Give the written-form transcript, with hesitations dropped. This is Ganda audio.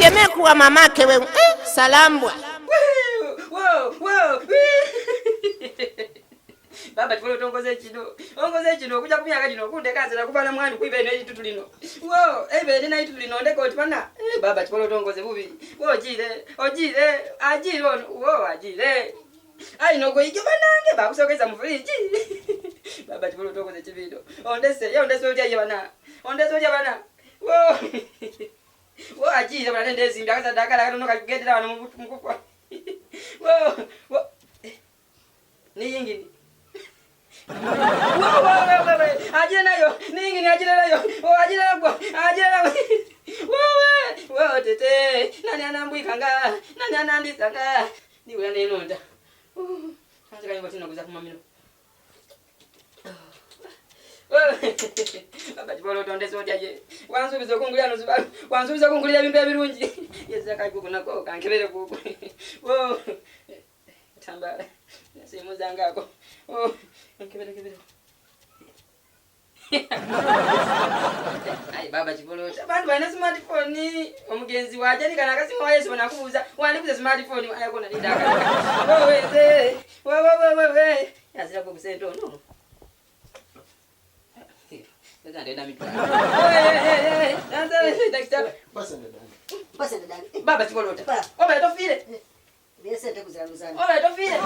Yemekuwa mamake wewe. Salambwa. Wow. Baba tukole tongoze kino. Ongoze kino kuja kumyaka kino kunde kaze na kubala mwani kuibe eno itutu lino. Ebe lina itutu lino ndeko otipana. Baba tukole tongoze bubi. Ojire. Ajire ono. Ajire. Ai no goyike banange bakusokeza mu fridge. Baba tukole tongoze chibido. Ondese oja yebana. Ajire bana ndezi ndakaza dakala no kagendera bana mukukwa. Ni yingini. Ajira nayo. Ningi ni ajira nayo. Ajira kwa. Tete. Nani anambwikanga? Nani anandisanga? Ni ula nenonda. Sasa kani ngotina kuza kumamino. Baba chibolo tonde sojaje. Wansubiza kungulya no zibalu. Wansubiza kungulya bintu ebirungi. Yeza kai kuko nako kankebere kuko. Tambara. Simu zangako. Kebere. Ai baba chibolota. Bantu bana smartphone. Omugenzi waje nikana akasimu wa Yesu banakubuza. Wandikuza smartphone ayakona ndaka. Weze. We. Yazira ko kusento no. Sasa ndio nami. Daktari. Pasa ndani. Baba chibolota. Oba tofile. Bese tekuzaluzana. Oba tofile.